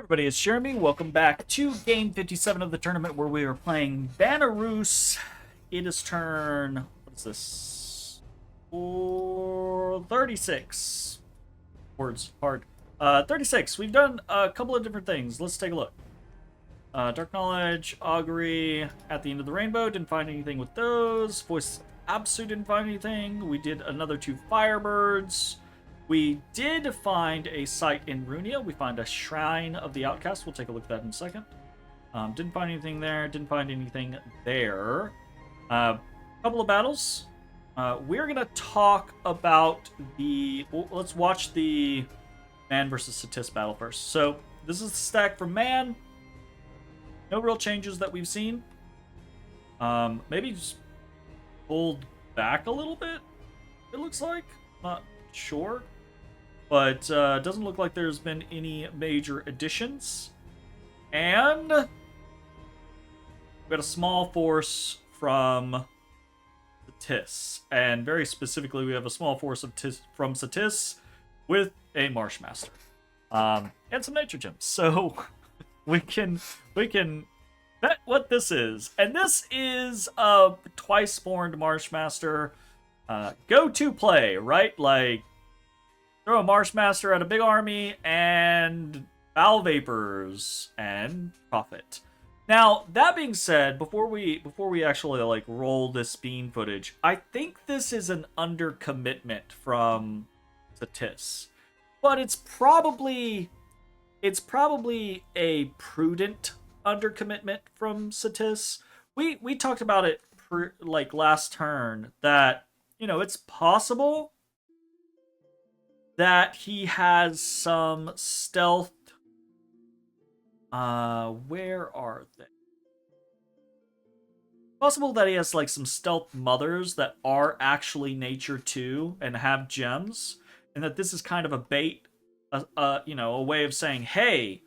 everybody, it's Jeremy. Welcome back to game 57 of the tournament where we are playing Vanarus. It is turn, what is this? 36. Words, hard. 36. We've done a couple of different things. Let's take a look. Dark Knowledge, Augury, At the End of the Rainbow. Didn't find anything with those. Voice Absu didn't find anything. We did another 2 Firebirds. We did find a site in Runia. We find a Shrine of the Outcast. We'll take a look at that in a second. Didn't find anything there. Didn't find anything there. Couple of battles. We're going to talk about the... Well, let's watch the Man versus Satis battle first. So, this is the stack for Man. No real changes that we've seen. Maybe just pulled back a little bit, it looks like. Not sure. But doesn't look like there's been any major additions. And we got a small force from Satis. And very specifically, we have a small force from Satis with a Marshmaster. And some nature gems. So we can bet what this is. And this is a twice spawned Marshmaster. Go-to play, right? Like, throw a Marshmaster at a big army and Foul Vapors and profit. Now, that being said, before we actually like roll this bean footage, I think this is an undercommitment from Satis. But it's probably a prudent undercommitment from Satis. We talked about it like last turn that, you know, it's possible that he has some stealth. Where are they? Possible that he has like some stealth mothers that are actually nature 2 and have gems, and that this is kind of a bait, you know, a way of saying, hey,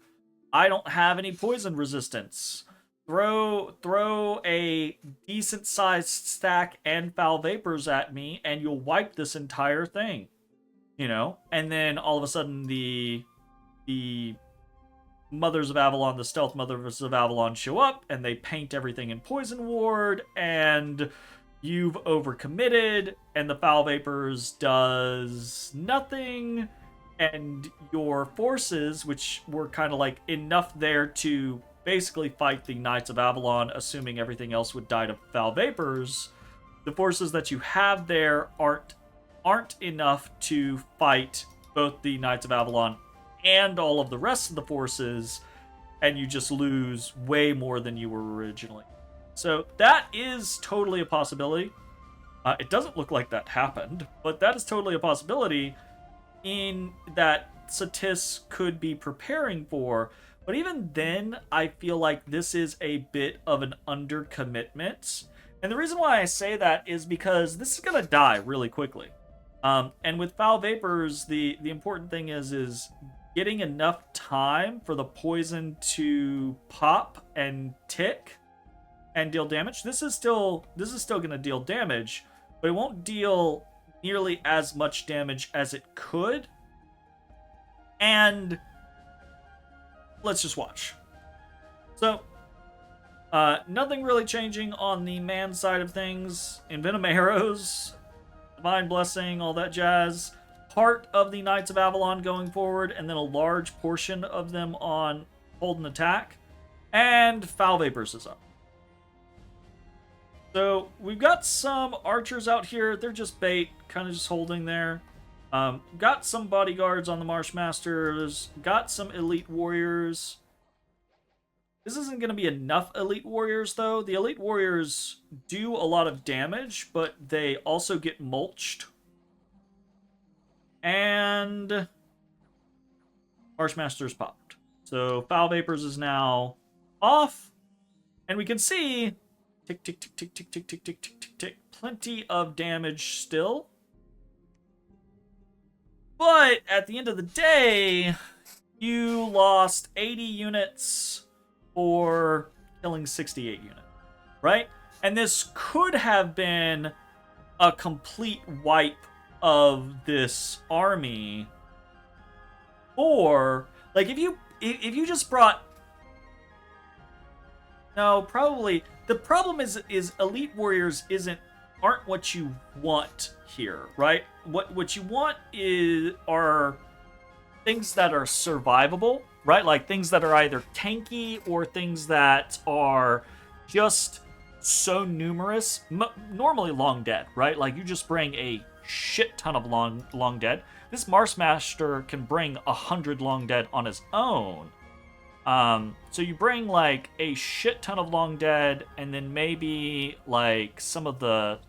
I don't have any poison resistance. Throw a decent sized stack and Foul Vapors at me, and you'll wipe this entire thing. You know, and then all of a sudden the Mothers of Avalon, the Stealth Mothers of Avalon show up, and they paint everything in Poison Ward, and you've overcommitted, and the Foul Vapors does nothing, and your forces, which were kind of like enough there to basically fight the Knights of Avalon, assuming everything else would die to Foul Vapors, the forces that you have there aren't enough to fight both the Knights of Avalon and all of the rest of the forces, and you just lose way more than you were originally. So that is totally a possibility. It doesn't look like that happened, but that is totally a possibility in that Satis could be preparing for. But even then, I feel like this is a bit of an undercommitment. And the reason why I say that is because this is going to die really quickly. And with Foul Vapors, the important thing is getting enough time for the poison to pop and tick and deal damage. This is still going to deal damage, but it won't deal nearly as much damage as it could. And let's just watch. So, nothing really changing on the man side of things. Envenom Arrows, Divine Blessing, all that jazz. Part of the Knights of Avalon going forward, and then a large portion of them on hold and attack. And Foul Vapors is up. So we've got some archers out here. They're just bait, kind of just holding there. Got some bodyguards on the Marshmasters. Got some elite warriors. This isn't going to be enough elite warriors, though. The elite warriors do a lot of damage, but they also get mulched. And Marshmaster's popped. So Foul Vapors is now off. And we can see tick, tick, tick, tick, tick, tick, tick, tick, tick, tick, tick. Plenty of damage still. But at the end of the day, you lost 80 units for killing 68 units, right? And this could have been a complete wipe of this army. Or, like, if you if you just brought... No, probably... The problem is Elite Warriors aren't what you want here, right? What you want are things that are survivable, right? Like things that are either tanky or things that are just so numerous. Normally long dead, right? Like you just bring a shit ton of long dead. This Marshmaster can bring 100 long dead on his own. So you bring like a shit ton of long dead, and then maybe like some of the,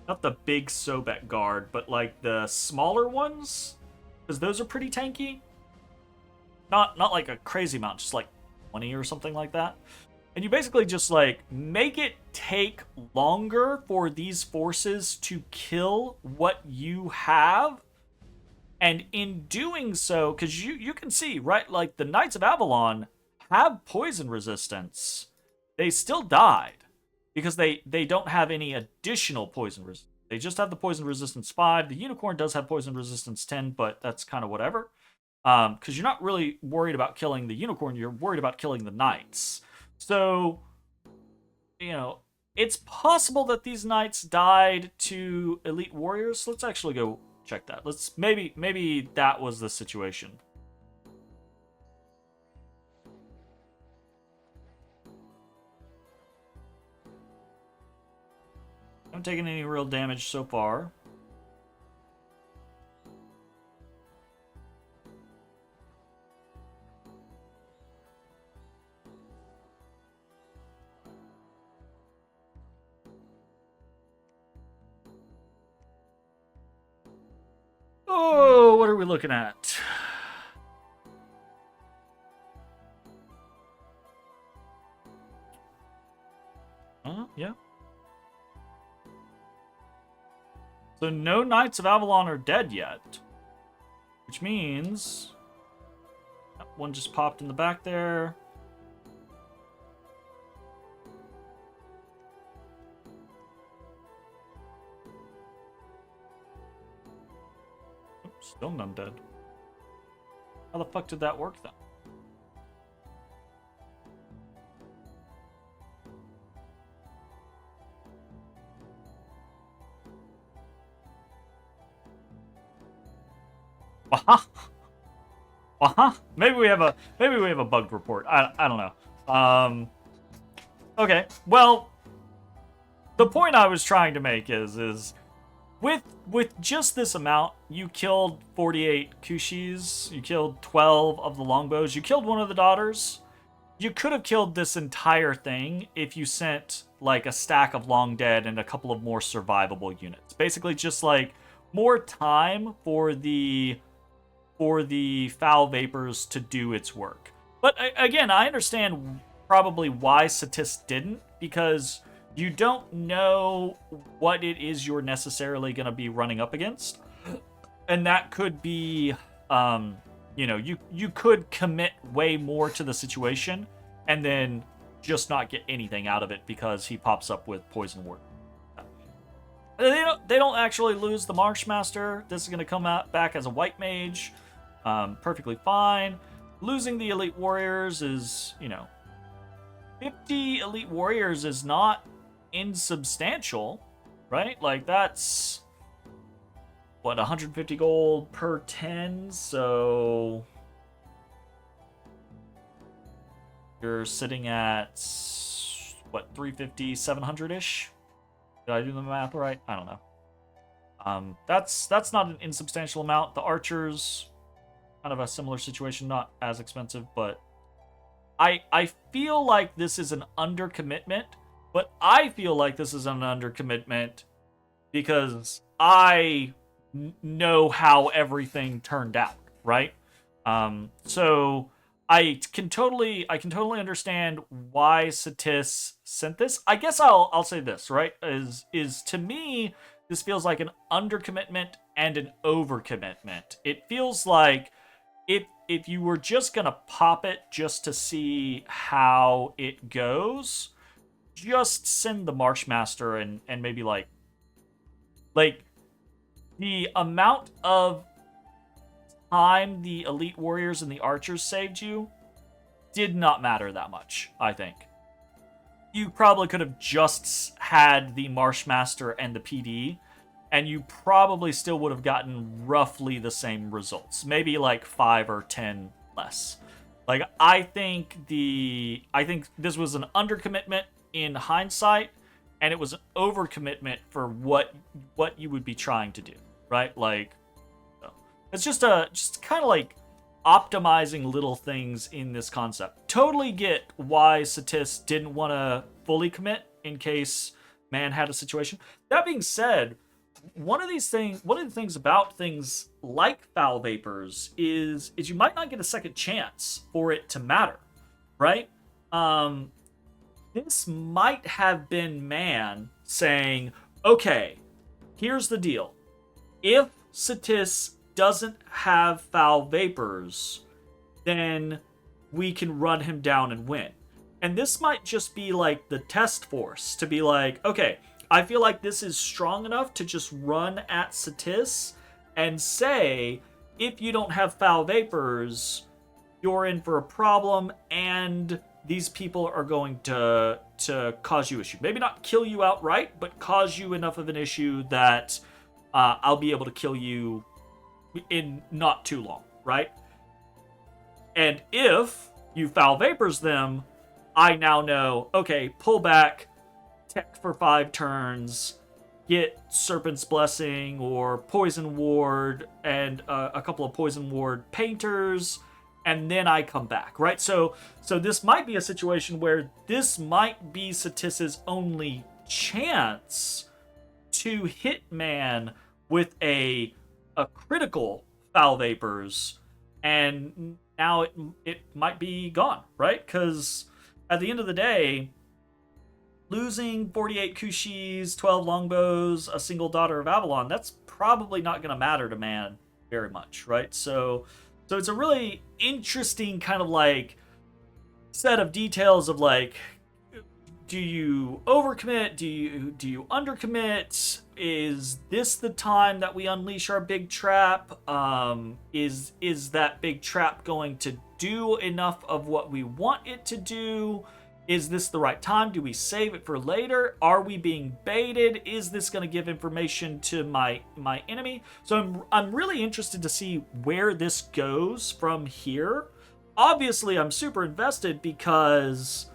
not the big Sobek guard, but like the smaller ones, because those are pretty tanky. Not like a crazy amount, just like 20 or something like that. And you basically just like make it take longer for these forces to kill what you have. And in doing so, because you can see, right, like the Knights of Avalon have poison resistance. They still died because they don't have any additional poison resistance. They just have the poison resistance 5. The Unicorn does have poison resistance 10, but that's kind of whatever. Because you're not really worried about killing the Unicorn, you're worried about killing the Knights. So, you know, it's possible that these Knights died to Elite Warriors. Let's actually go check that. Let's maybe that was the situation. I haven't taken any real damage so far. Oh, what are we looking at? Yeah. So no Knights of Avalon are dead yet. Which means... one just popped in the back there. Oops, still none dead. How the fuck did that work then? Maybe we have a bugged report. I don't know. Okay. Well, the point I was trying to make is with just this amount, you killed 48 Kushis, you killed 12 of the longbows, you killed one of the daughters. You could have killed this entire thing if you sent like a stack of long dead and a couple of more survivable units. Basically just like more time for the foul vapors to do its work. But again, I understand probably why Satis didn't, because you don't know what it is you're necessarily going to be running up against. And that could be, you know, you could commit way more to the situation and then just not get anything out of it because he pops up with Poison Ward. They don't actually lose the Marshmaster. This is going to come out back as a white mage. Perfectly fine. Losing the Elite Warriors is, you know, 50 Elite Warriors is not insubstantial, right? Like, that's, what, 150 gold per 10? So you're sitting at, what, 350, 700-ish? Did I do the math right? I don't know. That's not an insubstantial amount. The archers, kind of a similar situation, not as expensive, but I feel like this is an undercommitment, but I feel like this is an undercommitment because I know how everything turned out, right? So I can totally understand why Satis sent this. I guess I'll say this, right? Is to me, this feels like an undercommitment and an overcommitment. It feels like if you were just gonna pop it just to see how it goes, just send the Marshmaster and maybe like the amount of time the elite warriors and the archers saved you did not matter that much, I think. You probably could have just had the Marshmaster and the PD, and you probably still would have gotten roughly the same results. Maybe like 5 or 10 less. Like, I think this was an undercommitment in hindsight, and it was an overcommitment for what you would be trying to do, right? Like, it's just kind of like optimizing little things in this concept. Totally get why Satis didn't want to fully commit in case man had a situation. That being said, one of the things about things like foul vapors is you might not get a second chance for it to matter, right? This might have been man saying, okay, here's the deal. If Satis doesn't have foul vapors, then we can run him down and win. And this might just be like the test force to be like, okay, I feel like this is strong enough to just run at Satis and say, if you don't have foul vapors, you're in for a problem, and these people are going to cause you issue. Maybe not kill you outright, but cause you enough of an issue that I'll be able to kill you in not too long, right? And if you foul vapors them, I now know, okay, pull back, tech for 5 turns, get Serpent's Blessing or Poison Ward and a couple of Poison Ward painters, and then I come back, right? So this might be a situation where this might be Satis's only chance to hit man with a critical foul vapors, and now it might be gone, right? Because at the end of the day, losing 48 Kushis, 12 longbows, a single Daughter of Avalon, that's probably not going to matter to man very much, right? So it's a really interesting kind of like set of details of like, do you overcommit? Do you undercommit? Is this the time that we unleash our big trap? Is that big trap going to do enough of what we want it to do? Is this the right time? Do we save it for later? Are we being baited? Is this going to give information to my enemy? So I'm really interested to see where this goes from here. Obviously, I'm super invested because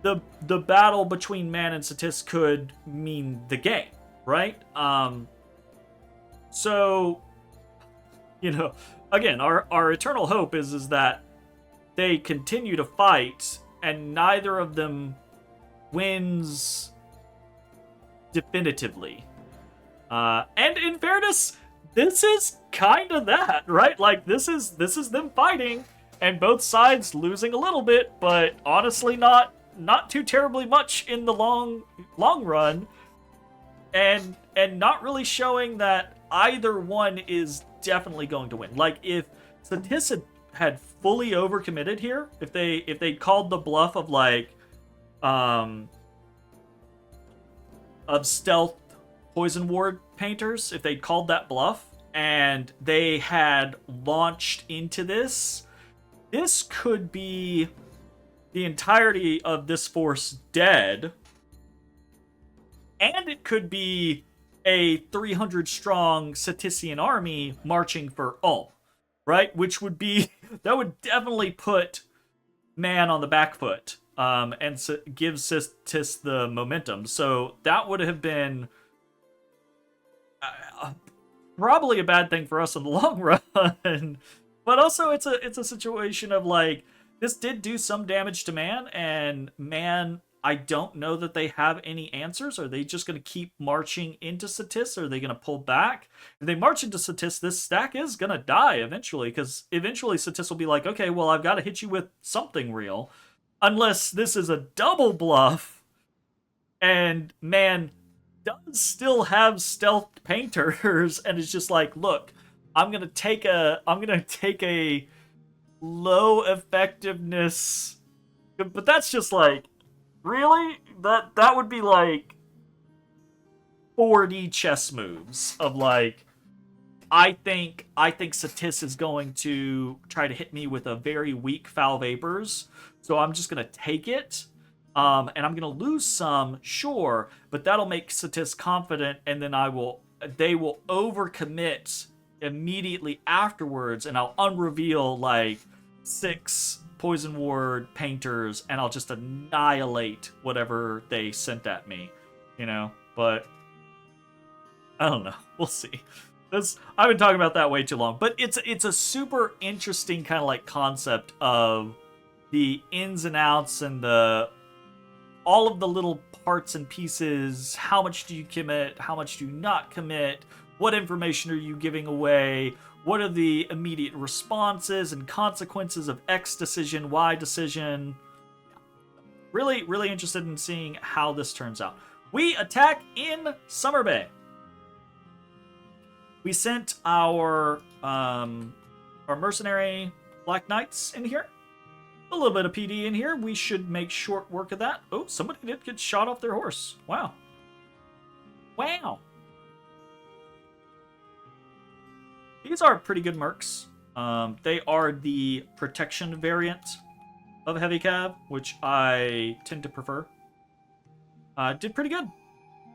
the battle between man and Satis could mean the game, right? So, you know, again, our eternal hope is that they continue to fight and neither of them wins definitively. And in fairness, this is kind of that, right? Like, this is them fighting and both sides losing a little bit, but honestly not too terribly much in the long run, and not really showing that either one is definitely going to win. Like, if Satis had fully overcommitted here, if they called the bluff of like of stealth poison ward painters, if they'd called that bluff and they had launched into this could be the entirety of this force dead, and it could be a 300 strong Satisian army marching for Ulm, right? Which would be, that would definitely put man on the back foot, and give Satis the momentum. So that would have been probably a bad thing for us in the long run. But also it's a situation of like, this did do some damage to man, and man, I don't know that they have any answers. Are they just going to keep marching into Satis? Or are they going to pull back? If they march into Satis, this stack is going to die eventually, because eventually Satis will be like, okay, well, I've got to hit you with something real. Unless this is a double bluff, and man does still have stealth painters, and it's just like, look, I'm gonna take a low effectiveness, but that's just like, really? That would be like 4D chess moves of like, I think Satis is going to try to hit me with a very weak foul vapors, so I'm just gonna take it. And I'm gonna lose some, sure, but that'll make Satis confident, and then they will overcommit immediately afterwards, and I'll unreveal like 6 poison ward painters, and I'll just annihilate whatever they sent at me, you know. But I don't know. We'll see. I've been talking about that way too long, but it's a super interesting kind of like concept of the ins and outs and all of the little parts and pieces. How much do you commit? How much do you not commit? What information are you giving away? What are the immediate responses and consequences of X decision, Y decision? Really, really interested in seeing how this turns out. We attack in Summer Bay. We sent our mercenary Black Knights in here. A little bit of PD in here. We should make short work of that. Oh, somebody did get shot off their horse. Wow. Wow. These are pretty good mercs. They are the protection variant of Heavy Cav, which I tend to prefer. Did pretty good.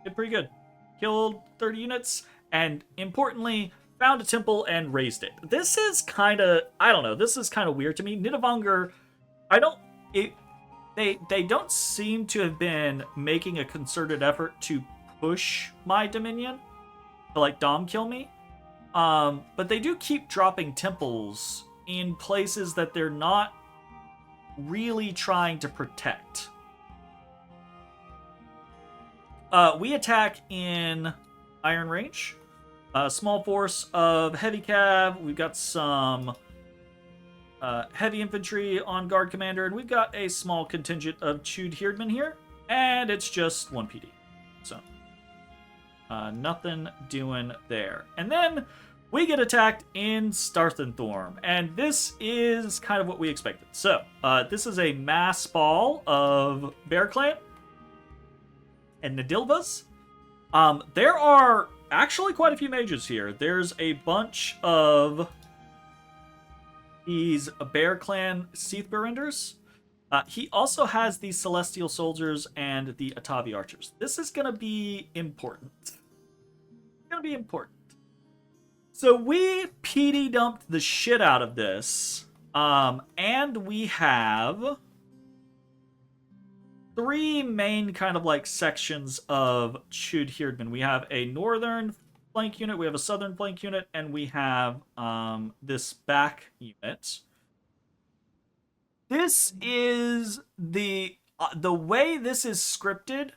Did pretty good. Killed 30 units, and importantly, found a temple and raised it. This is kind of, I don't know, this is kind of weird to me. Nidavanger, they don't seem to have been making a concerted effort to push my Dominion to like dom kill me. But they do keep dropping temples in places that they're not really trying to protect. We attack in Iron Range. A small force of heavy cav. We've got some heavy infantry on guard commander, and we've got a small contingent of Chewed Herdmen here, and it's just 1 PD. So, nothing doing there. And then we get attacked in Starthenthorm, and this is kind of what we expected. So, this is a mass ball of Bear Clan and Nadilvas. There are actually quite a few mages here. There's a bunch of these Bear Clan Seathberenders. He also has the Celestial Soldiers and the Atavi Archers. This is going to be important. It's going to be important. So we PD dumped the shit out of this. And we have 3 main kind of like sections of Chewed Herdmen. We have a northern flank unit, we have a southern flank unit, and we have this back unit. This is the way this is scripted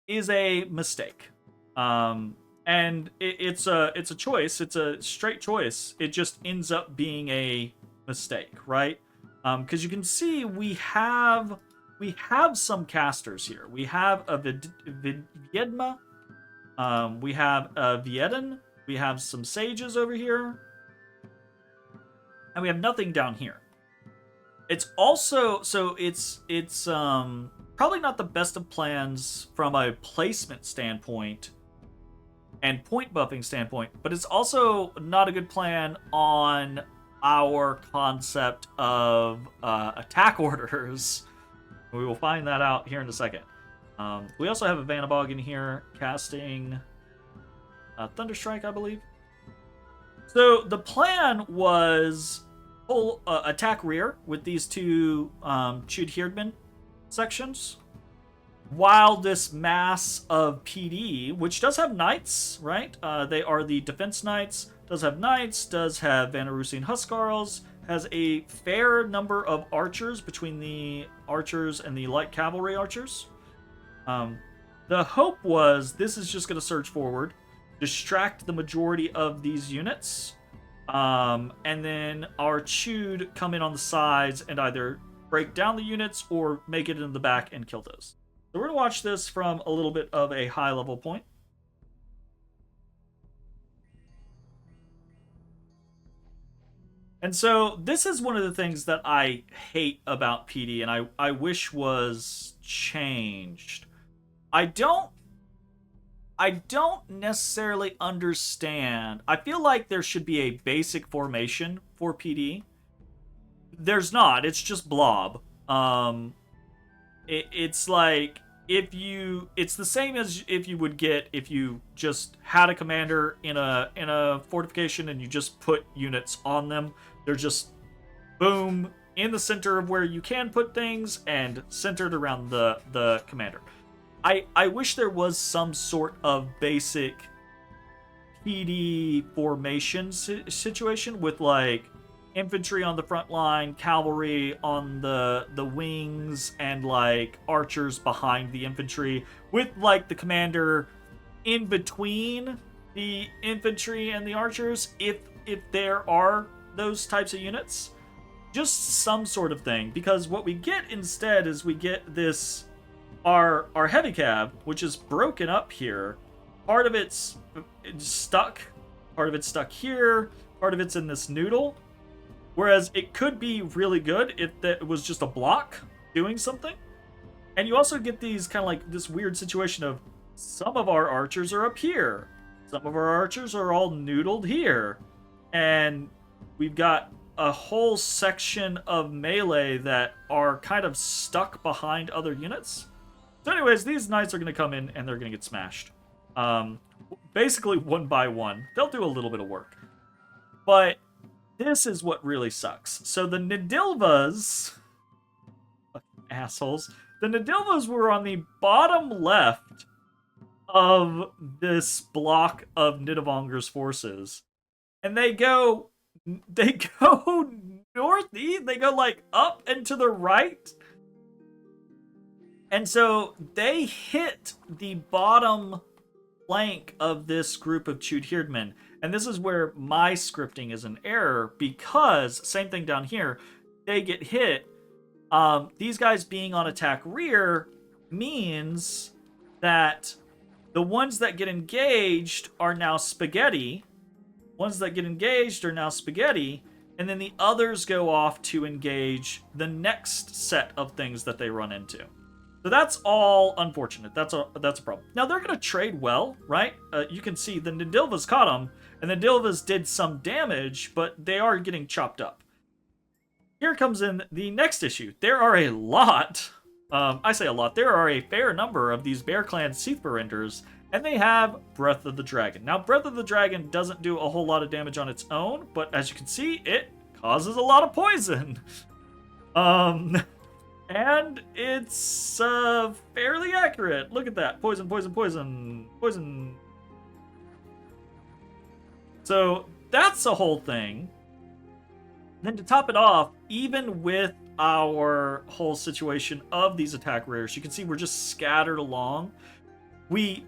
is a mistake. And it's a choice. It's a straight choice. It just ends up being a mistake, right? Because you can see we have some casters here. We have a Viedma. We have a Vieden. We have some sages over here. And we have nothing down here. It's also, so it's probably not the best of plans from a placement standpoint and point buffing standpoint, but it's also not a good plan on our concept of attack orders. We will find that out here in a second. We also have a Vanabog in here casting Thunderstrike, I believe. So the plan was full attack rear with these 2 Chewed Herdmen sections, while this mass of PD, which does have knights, right? They are the defense knights, does have knights, does have Vanarusian Huskarls, has a fair number of archers between the archers and the light cavalry archers. The hope was this is just going to surge forward, distract the majority of these units, and then our Chewed come in on the sides and either break down the units or make it in the back and kill those. So we're going to watch this from a little bit of a high level point. And so this is one of the things that I hate about PD and I wish was changed. I don't I don't necessarily understand. I feel like there should be a basic formation for PD. There's not. It's just blob. It's like it's the same as if you would get if you just had a commander in a fortification and you just put units on them. They're just boom in the center of where you can put things and centered around the commander. I wish there was some sort of basic PD formation situation with like infantry on the front line, cavalry on the wings, and like archers behind the infantry, with like the commander in between the infantry and the archers, if there are those types of units. Just some sort of thing, because what we get instead is we get this our heavy cab, which is broken up here. Part of it's stuck, part of it's stuck here, part of it's in this noodle. Whereas it could be really good if it was just a block doing something. And you also get these kind of like this weird situation of some of our archers are up here, some of our archers are all noodled here, and we've got a whole section of melee that are kind of stuck behind other units. So anyways, these knights are going to come in and they're going to get smashed. Basically one by one. They'll do a little bit of work. But this is what really sucks. So the Nidilvas, assholes, the Nidilvas were on the bottom left of this block of Nidavonger's forces. And they go northeast, they go like up and to the right. And so they hit the bottom flank of this group of Chud Herdmen. And this is where my scripting is an error, because, same thing down here, they get hit. These guys being on attack rear means that the ones that get engaged are now spaghetti. Ones that get engaged are now spaghetti. And then the others go off to engage the next set of things that they run into. So that's all unfortunate. That's a problem. Now they're going to trade well, right? You can see the Nidilvas caught them, and the Nidilvas did some damage, but they are getting chopped up. Here comes in the next issue. There are a lot, I say a lot, there are a fair number of these Bear Clan Seathberenders, and they have Breath of the Dragon. Now, Breath of the Dragon doesn't do a whole lot of damage on its own, but as you can see, it causes a lot of poison. And it's fairly accurate. Look at that. Poison, poison, poison, poison. So that's a whole thing. Then to top it off, even with our whole situation of these attack rears, you can see we're just scattered along. The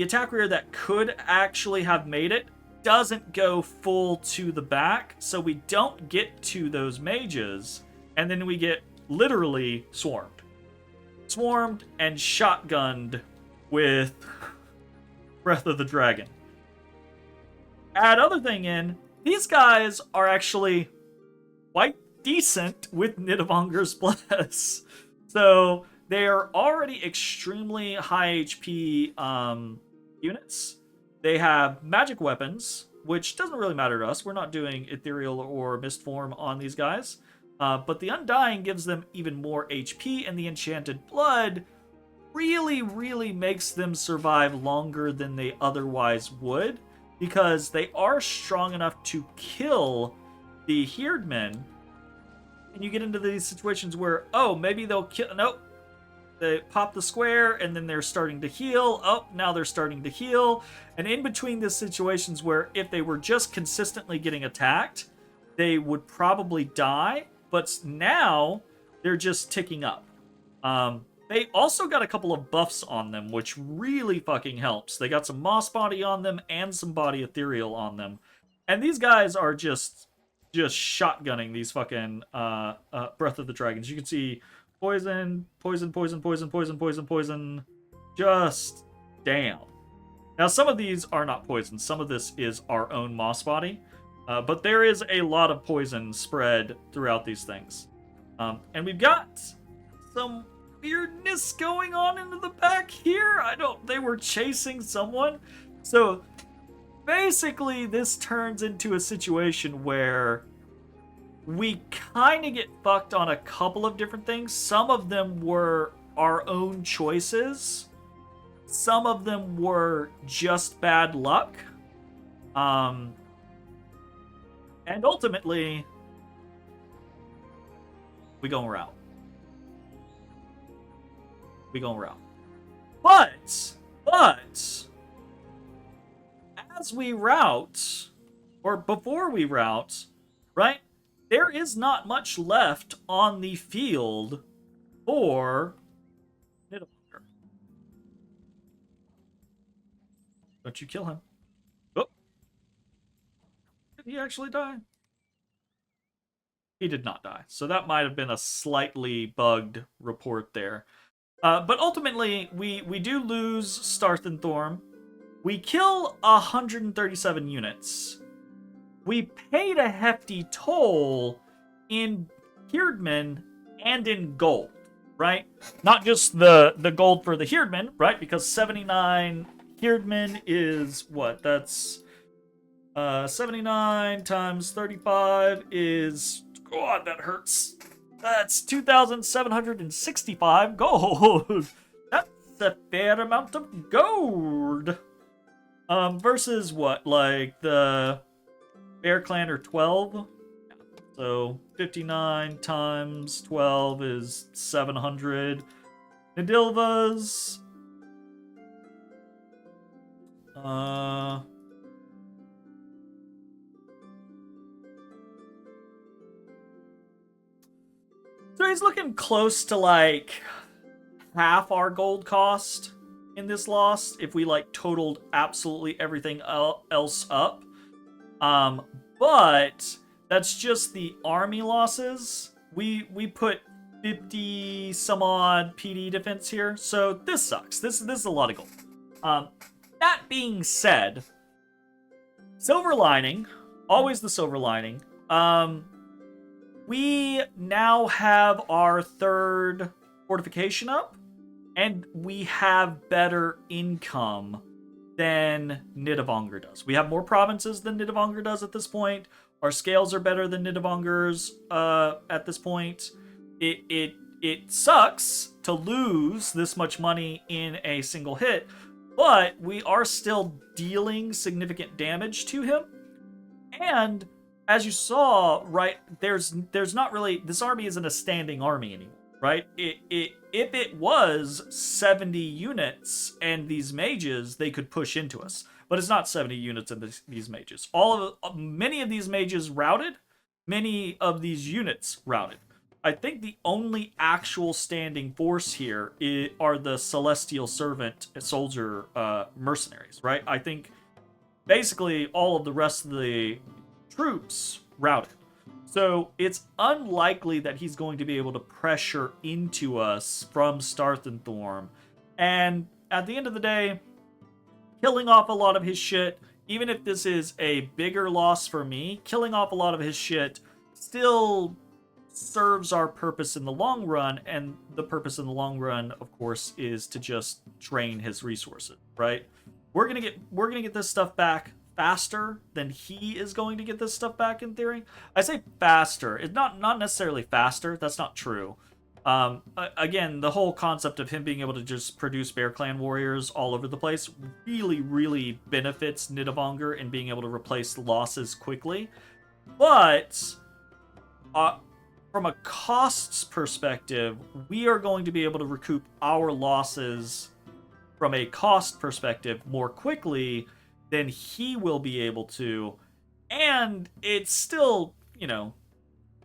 attack rear that could actually have made it doesn't go full to the back, so we don't get to those mages. And then we get literally swarmed. Swarmed and shotgunned with Breath of the Dragon. Add other thing in, these guys are actually quite decent with Nidavonger's Bless. So they are already extremely high HP units. They have magic weapons, which doesn't really matter to us. We're not doing ethereal or mist form on these guys. But the Undying gives them even more HP, and the Enchanted Blood really, really makes them survive longer than they otherwise would, because they are strong enough to kill the Herdmen. And you get into these situations where, oh, maybe they'll kill... Nope. They pop the square, and then they're starting to heal. Oh, now they're starting to heal. And in between these situations where if they were just consistently getting attacked, they would probably die. But now they're just ticking up. They also got a couple of buffs on them, which really fucking helps. They got some Moss Body on them and some Body Ethereal on them. And these guys are just shotgunning these fucking Breath of the Dragons. You can see poison, poison, poison, poison, poison, poison, poison. Just damn. Now, some of these are not poison. Some of this is our own Moss Body. But there is a lot of poison spread throughout these things. And we've got some weirdness going on into the back here. They were chasing someone. So basically this turns into a situation where we kind of get fucked on a couple of different things. Some of them were our own choices. Some of them were just bad luck. And ultimately, we going route. We going route. But, as we route, or before we route, right, there is not much left on the field for Nidavellir. Don't you kill him. Oh. Did he actually die? He did not die. So that might have been a slightly bugged report there. But ultimately, we do lose Starthenthorm. We kill 137 units. We paid a hefty toll in Herdmen and in gold, right? Not just the gold for the Herdmen, right? Because 79 Herdmen is what? That's 79 times 35 is... God, that hurts. That's 2,765 gold. That's a fair amount of gold. Versus what? Like the Bear Clan are 12. So 59 times 12 is 700. Nidilva's. So he's looking close to like half our gold cost in this loss if we like totaled absolutely everything else up. But that's just the army losses. We put 50 some odd PD defense here, so this sucks. This is a lot of gold. That being said, silver lining, always the silver lining. We now have our third fortification up, and we have better income than Nidavellir does. We have more provinces than Nidavellir does at this point. Our scales are better than Nidavellir's at this point. It sucks to lose this much money in a single hit, but we are still dealing significant damage to him. And as you saw, right, there's not really, this army isn't a standing army anymore, right? If it was 70 units and these mages, they could push into us, but it's not 70 units and these mages. Many of these mages routed, many of these units routed. I think the only actual standing force here are the Celestial Servant soldier mercenaries, right? I think basically all of the rest of the troops routed. So it's unlikely that he's going to be able to pressure into us from Starthenthorm. And at the end of the day, killing off a lot of his shit, even if this is a bigger loss for me, killing off a lot of his shit still serves our purpose in the long run. And the purpose in the long run, of course, is to just drain his resources, right? We're gonna get this stuff back faster than he is going to get this stuff back, in theory. I say faster. It's not necessarily faster. That's not true. Again, the whole concept of him being able to just produce Bear Clan warriors all over the place really, really benefits Nidavellir in being able to replace losses quickly. But from a costs perspective, we are going to be able to recoup our losses from a cost perspective more quickly than he will be able to. And it's still, Chud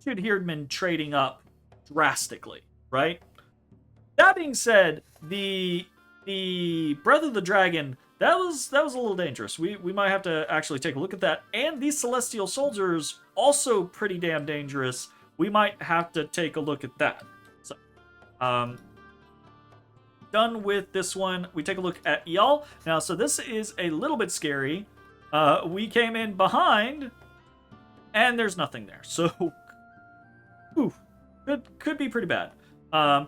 Herdman trading up drastically, right? That being said, the Breath of the Dragon, that was a little dangerous. We might have to actually take a look at that. And these Celestial Soldiers, also pretty damn dangerous. We might have to take a look at that. So, done with this one. We take a look at y'all. Now, so this is a little bit scary. We came in behind, and there's nothing there. So, could be pretty bad.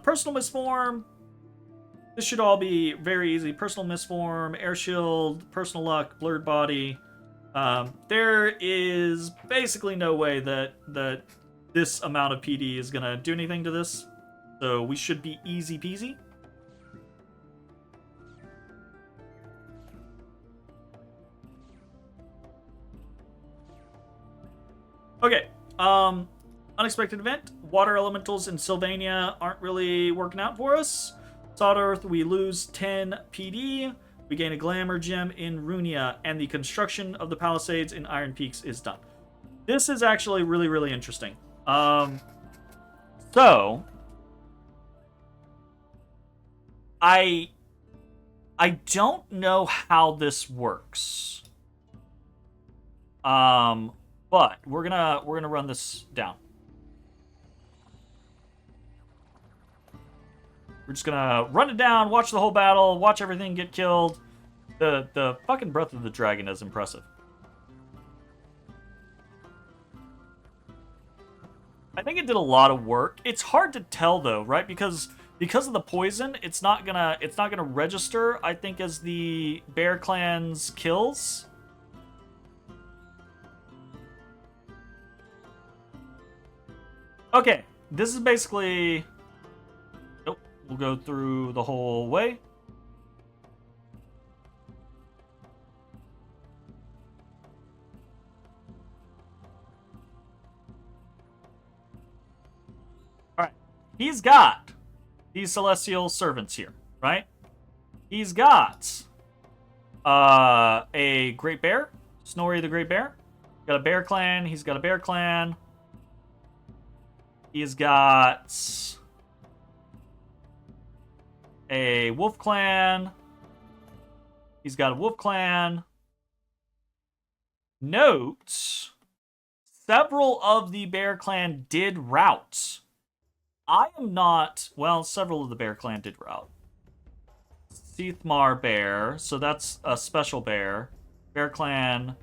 Personal misform. This should all be very easy. Personal misform, air shield, personal luck, blurred body. There is basically no way that this amount of PD is gonna do anything to this. So we should be easy peasy. Okay, unexpected event. Water elementals in Sylvania aren't really working out for us. Sod Earth, we lose 10 PD. We gain a glamour gem in Runia, and the construction of the Palisades in Iron Peaks is done. This is actually really, really interesting. So I don't know how this works. But we're gonna run this down. We're just gonna run it down, watch the whole battle, watch everything get killed. The fucking Breath of the Dragon is impressive. I think it did a lot of work. It's hard to tell though, right? Because of the poison, it's not gonna register, I think, as the Bear Clan's kills. Okay, this is basically... Nope, we'll go through the whole way. Alright, he's got these celestial servants here, right? He's got a Great Bear, Snorri the Great Bear. Got a Bear Clan, he's got a Bear Clan. He's got a Wolf Clan. He's got a Wolf Clan. Note, several of the Bear Clan did rout. I am not... Well, several of the Bear Clan did rout. Seathmar Bear, so that's a special bear. Bear Clan...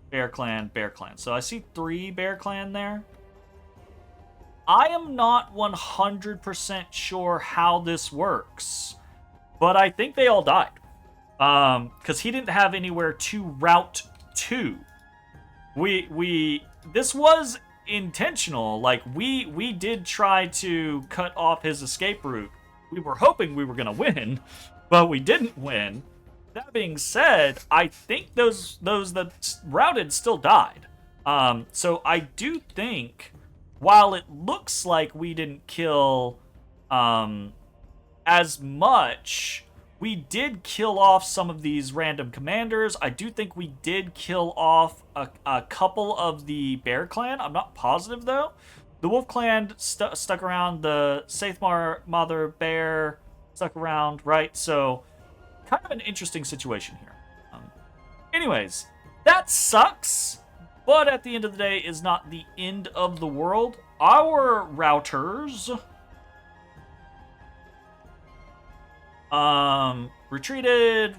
Bear Clan, Bear Clan. So I see 3 Bear Clan there. I am not 100% sure how this works, but I think they all died. Because he didn't have anywhere to route to. This was intentional. Like, we did try to cut off his escape route. We were hoping we were going to win, but we didn't win. That being said, I think those that routed still died. So I do think, while it looks like we didn't kill as much, we did kill off some of these random commanders. I do think we did kill off a couple of the Bear Clan. I'm not positive, though. The Wolf Clan stuck around. The Seathmar Mother Bear stuck around, right? So, kind of an interesting situation here. Anyways, that sucks, but at the end of the day is not the end of the world. Our routers retreated.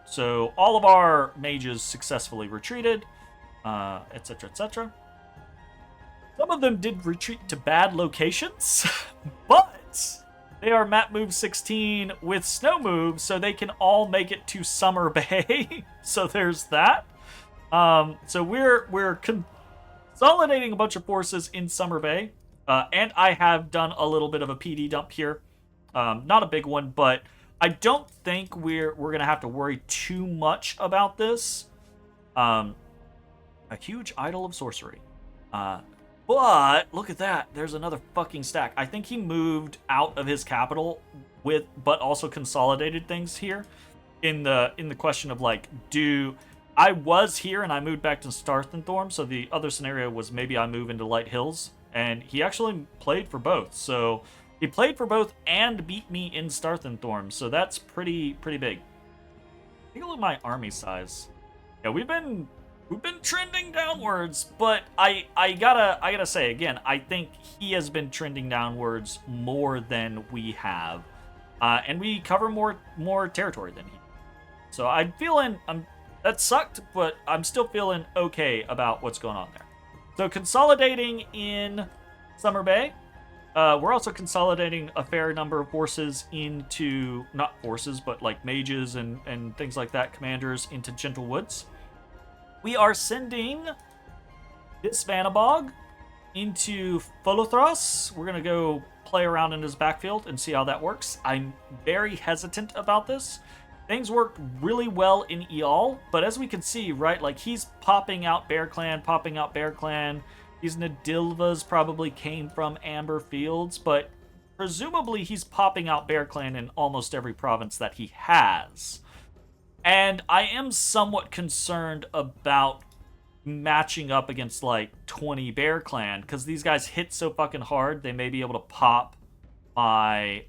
So all of our mages successfully retreated, etc, etc. Some of them did retreat to bad locations, but they are map move 16 with snow move, so they can all make it to Summer Bay. So there's that. So we're consolidating a bunch of forces in Summer Bay, and I have done a little bit of a PD dump here. Not a big one, but I don't think we're gonna have to worry too much about this. A huge idol of sorcery. But look at that. There's another fucking stack. I think he moved out of his capital but also consolidated things here. In the question of like, I was here and I moved back to Starthenthorm, so the other scenario was maybe I move into Light Hills, and he actually played for both. So he played for both and beat me in Starthenthorm, so that's pretty big. Take a look at my army size. Yeah, we've been trending downwards, but I gotta say again, I think he has been trending downwards more than we have, and we cover more territory than he. So I'm feeling that sucked, but I'm still feeling okay about what's going on there. So consolidating in Summer Bay. We're also consolidating a fair number of forces into, not forces, but like mages and things like that, commanders into Gentle Woods. We are sending this Vanabog into Folothros. We're going to go play around in his backfield and see how that works. I'm very hesitant about this. Things worked really well in Eol, but as we can see, right, like he's popping out Bear Clan, popping out Bear Clan. These Nadilvas probably came from Amber Fields, but presumably he's popping out Bear Clan in almost every province that he has. And I am somewhat concerned about matching up against like 20 Bear Clan, because these guys hit so fucking hard, they may be able to pop my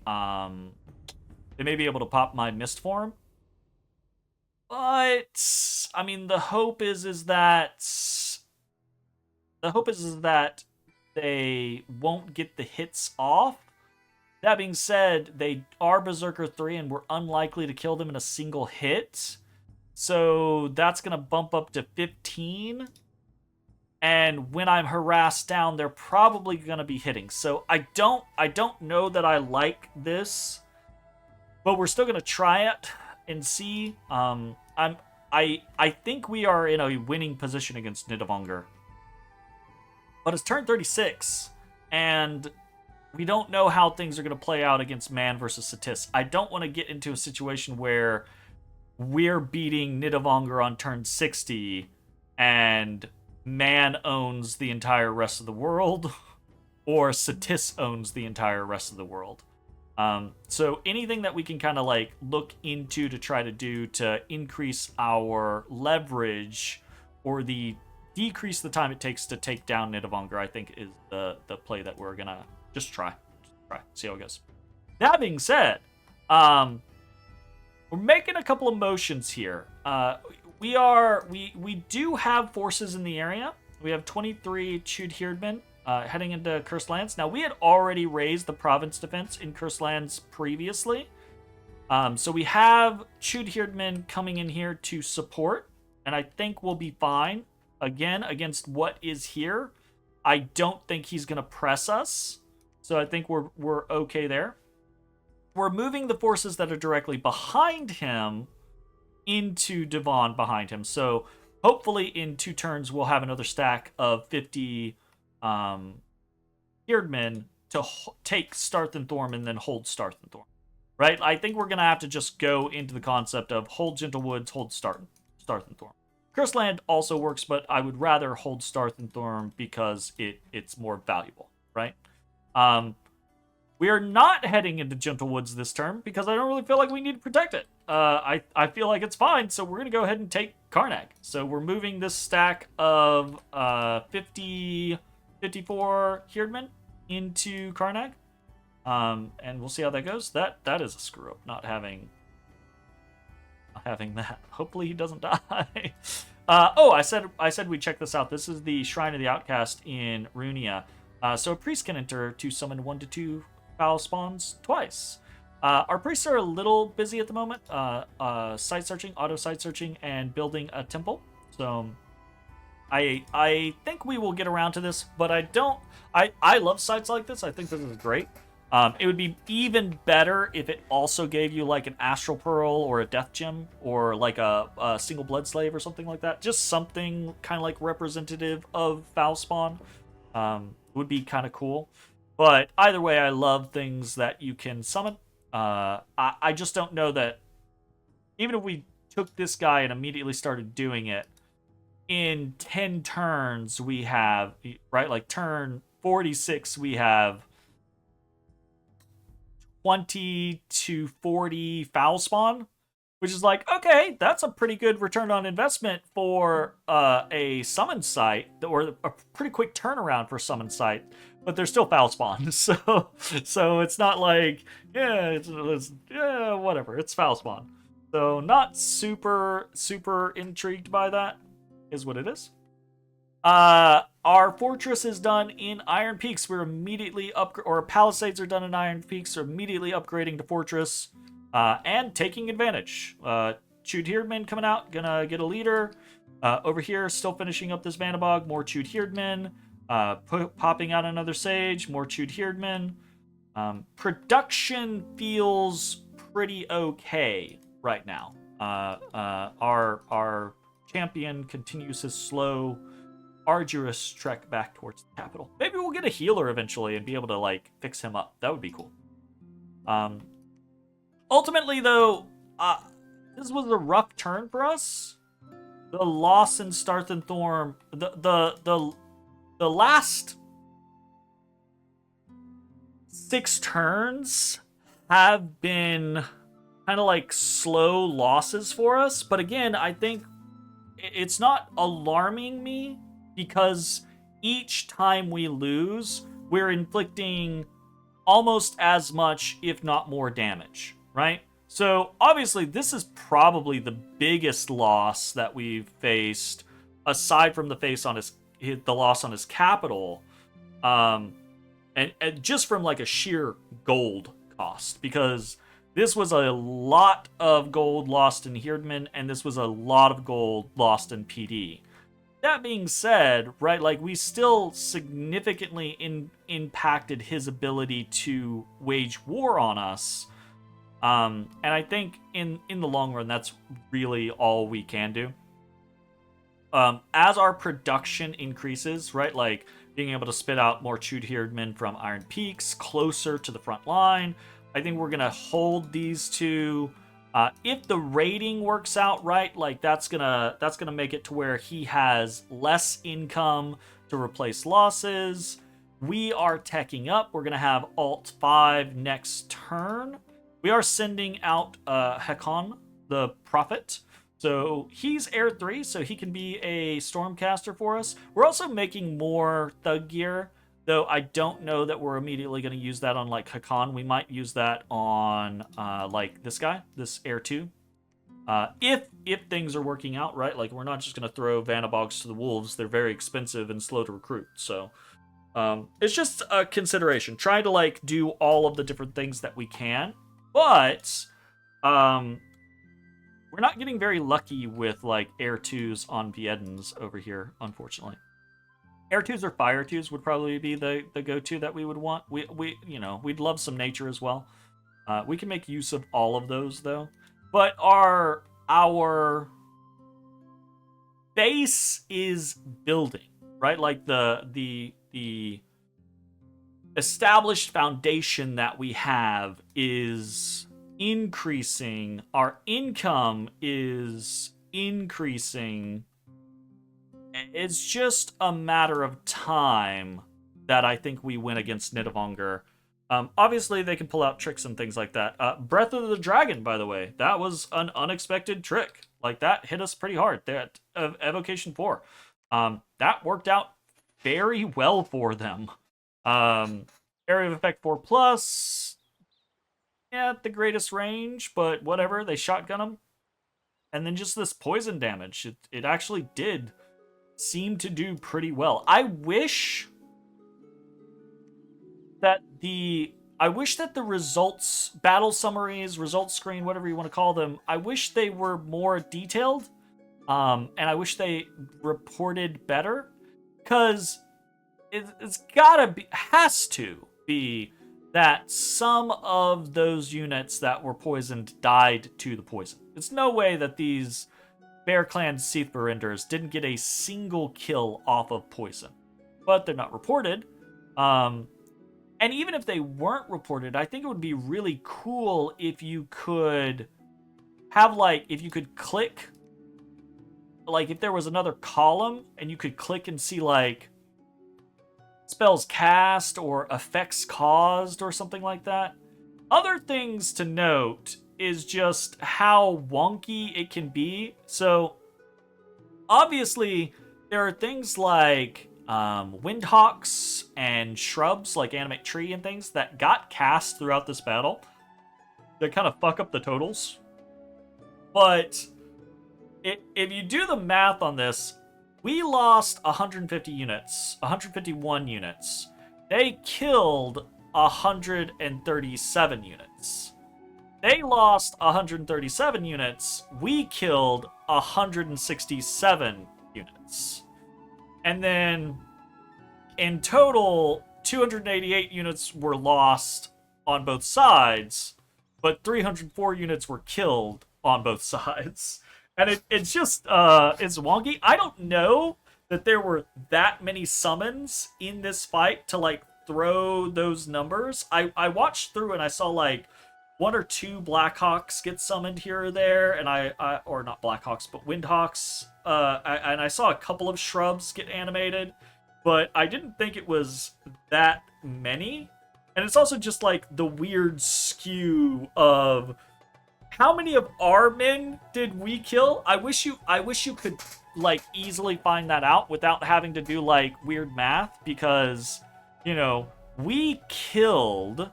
Mist Form. But I mean, the hope is that they won't get the hits off. That being said, they are Berserker 3 and we're unlikely to kill them in a single hit. So that's going to bump up to 15. And when I'm harassed down, they're probably going to be hitting. So I don't know that I like this, but we're still going to try it and see. I think we are in a winning position against Nidavellir. But it's turn 36, and we don't know how things are going to play out against Man versus Satis. I don't want to get into a situation where we're beating Nidavellir on turn 60, and Man owns the entire rest of the world, or Satis owns the entire rest of the world. So anything that we can kind of like look into to try to do to increase our leverage or decrease the time it takes to take down Nidavellir, I think is the play that we're gonna just try, see how it goes. That being said, we're making a couple of motions here. We do have forces in the area. We have 23 Chud Herdmen heading into Cursed Lands. Now, we had already raised the province defense in Cursed Lands previously. So we have Chud Herdmen coming in here to support, and I think we'll be fine. Again, against what is here, I don't think he's going to press us. So I think we're okay there. We're moving the forces that are directly behind him into Devon behind him. So hopefully in 2 turns, we'll have another stack of 50 Herdmen to take Starthenthorm and then hold Starthenthorm. Right? I think we're going to have to just go into the concept of hold Gentle Woods, hold Starthenthorm. Cursed Land also works, but I would rather hold Starthenthorm because it's more valuable, right? We are not heading into Gentle Woods this turn because I don't really feel like we need to protect it. I feel like it's fine, so we're going to go ahead and take Karnag. So we're moving this stack of 54 Herdmen into Karnag. And we'll see how that goes. That is a screw up, not having that. Hopefully he doesn't die. I said we check this out. This is the Shrine of the Outcast in Runia. So a priest can enter to summon 1 to 2 foul spawns twice. Our priests are a little busy at the moment. Site searching, auto site searching, and building a temple. So I think we will get around to this, but I love sites like this. I think this is great. It would be even better if it also gave you like an Astral Pearl or a Death Gem or like a single Blood Slave or something like that. Just something kind of like representative of Foul Spawn would be kind of cool. But either way, I love things that you can summon. I just don't know that even if we took this guy and immediately started doing it, in 10 turns we have, right, like turn 46 we have 20 to 40 foul spawn, which is like, okay, that's a pretty good return on investment for a summon site, or a pretty quick turnaround for summon site, but they're still foul spawn. So it's not like, it's whatever, it's foul spawn. So not super intrigued by that, is what it is. Our fortress is done in Iron Peaks. We're immediately or palisades are done in Iron Peaks. We're immediately upgrading to fortress and taking advantage. Chud Herdman coming out, gonna get a leader. Over here, still finishing up this Vanabog, more Chewed Heardman. Popping out another Sage, more Chewed Heardman. Production feels pretty okay right now. Our champion continues his slow, arduous trek back towards the capital. Maybe we'll get a healer eventually and be able to like fix him up. That would be cool. Ultimately, though, this was a rough turn for us. The loss in Starthenthorm, the last 6 turns have been kind of like slow losses for us. But again, I think it's not alarming me because each time we lose, we're inflicting almost as much, if not more damage, right? So obviously this is probably the biggest loss that we've faced aside from the loss on his capital. And just from like a sheer gold cost, because this was a lot of gold lost in Heardman, and this was a lot of gold lost in PD. That being said, right, like we still significantly impacted his ability to wage war on us. And I think in the long run, that's really all we can do. As our production increases, right, like being able to spit out more Chewed Heardmen from Iron Peaks closer to the front line, I think we're gonna hold these two. If the rating works out right, like that's gonna make it to where he has less income to replace losses. We are teching up. We're gonna have Alt 5 next turn. We are sending out Hekon, the Prophet. So he's Air 3, so he can be a Stormcaster for us. We're also making more Thug gear, though I don't know that we're immediately going to use that on, like, Hekon. We might use that on, like, this guy, this Air 2. If things are working out, right? Like, we're not just going to throw Vanabogs to the wolves. They're very expensive and slow to recruit, so... it's just a consideration. Try to, like, do all of the different things that we can, but... we're not getting very lucky with, like, Air 2s on Viedens over here, unfortunately. Air 2s or Fire 2s would probably be the go-to that we would want. We you know, we'd love some nature as well. We can make use of all of those, though. But our base is building, right? Like, the established foundation that we have is... increasing. Our income is increasing. It's just a matter of time that I think we win against Nidavellir. Obviously, they can pull out tricks and things like that. Breath of the Dragon, by the way, that was an unexpected trick. Like, that hit us pretty hard. That Evocation 4. That worked out very well for them. Area of Effect 4+. At the greatest range, but whatever, they shotgun them. And then just this poison damage, it actually did seem to do pretty well. I wish that the results, battle summaries, results screen, whatever you want to call them, I wish they were more detailed, and I wish they reported better, because it's gotta be, has to be that some of those units that were poisoned died to the poison. It's no way that these Bear Clan Seathberenders didn't get a single kill off of poison. But they're not reported. And even if they weren't reported, I think it would be really cool if you could have, like, if you could click, like, if there was another column and you could click and see, like, spells cast or effects caused or something like that. Other things to note is just how wonky it can be. So, obviously, there are things like windhawks and shrubs, like Animate Tree and things, that got cast throughout this battle that kind of fuck up the totals. But if you do the math on this, we lost 150 units, 151 units. They killed 137 units. They lost 137 units. We killed 167 units. And then, in total, 288 units were lost on both sides, but 304 units were killed on both sides. And it's just, it's wonky. I don't know that there were that many summons in this fight to, like, throw those numbers. I watched through and I saw, like, 1 or 2 Blackhawks get summoned here or there, and or not Blackhawks, but Windhawks. And I saw a couple of Shrubs get animated, but I didn't think it was that many. And it's also just, like, the weird skew of how many of our men did we kill? I wish you could, like, easily find that out without having to do, like, weird math, because, you know, we killed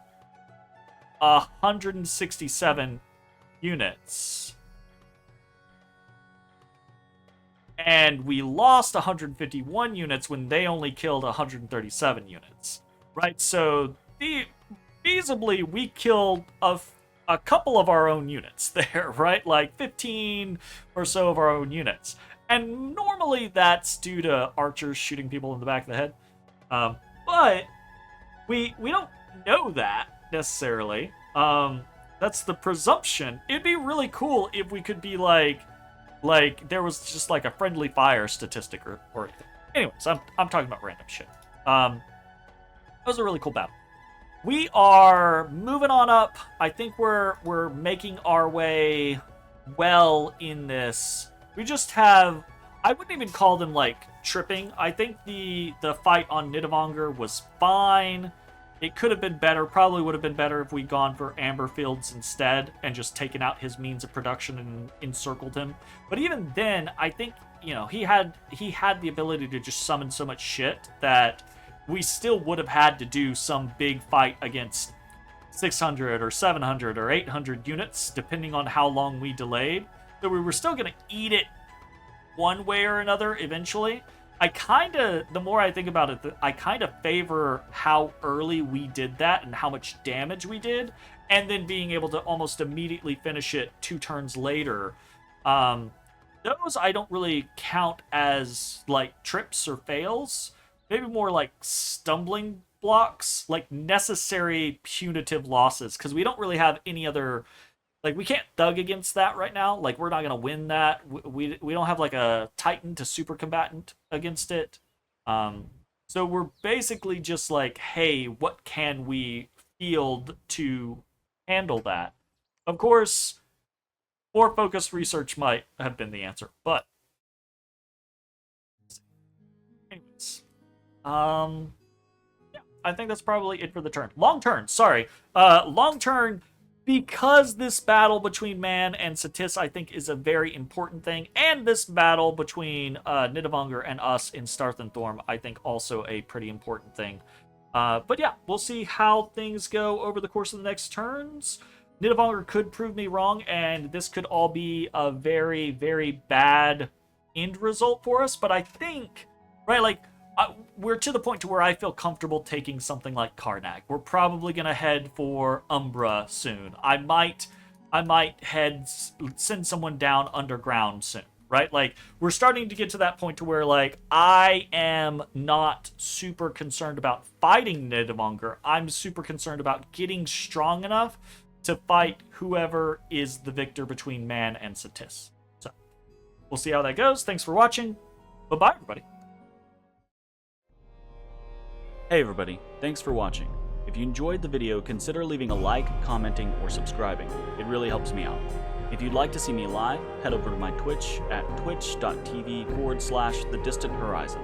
167 units. And we lost 151 units when they only killed 137 units. Right? So, feasibly, we killed a couple of our own units there, right? Like 15 or so of our own units. And normally that's due to archers shooting people in the back of the head. But we don't know that necessarily. That's the presumption. It'd be really cool if we could be like there was just like a friendly fire statistic or anything. Anyways, I'm talking about random shit. That was a really cool battle. We are moving on up. I think we're making our way well in this. We just have, I wouldn't even call them like tripping. I think the fight on Nidavellir was fine. It could have been better. Probably would have been better if we'd gone for Amber Fields instead and just taken out his means of production and encircled him. But even then, I think, you know, he had the ability to just summon so much shit that we still would have had to do some big fight against 600 or 700 or 800 units, depending on how long we delayed. So we were still going to eat it one way or another eventually. The more I think about it, I kind of favor how early we did that and how much damage we did, and then being able to almost immediately finish it 2 turns later. Those I don't really count as, like, trips or fails. Maybe more like stumbling blocks, like necessary punitive losses, because we don't really have any other, like, we can't thug against that right now. Like, we're not going to win that. We don't have, like, a Titan to super combatant against it. So we're basically just like, hey, what can we field to handle that? Of course, more focused research might have been the answer, but anyways. Yeah, I think that's probably it for the turn. Long turn, sorry. Long turn, because this battle between Man and Satis, I think, is a very important thing, and this battle between Nidavellir and us in Starthenthorm, I think, also a pretty important thing. But yeah, we'll see how things go over the course of the next turns. Nidavellir could prove me wrong, and this could all be a very, very bad end result for us, but I think, right, like, we're to the point to where I feel comfortable taking something like Karnak. We're probably going to head for Umbra soon. I might send someone down underground soon, right? Like, we're starting to get to that point to where, like, I am not super concerned about fighting Nidavellir. I'm super concerned about getting strong enough to fight whoever is the victor between Man and Satis. So, we'll see how that goes. Thanks for watching. Bye-bye, everybody. Hey everybody, thanks for watching. If you enjoyed the video, consider leaving a like, commenting, or subscribing. It really helps me out. If you'd like to see me live, head over to my Twitch at twitch.tv/thedistanthorizon.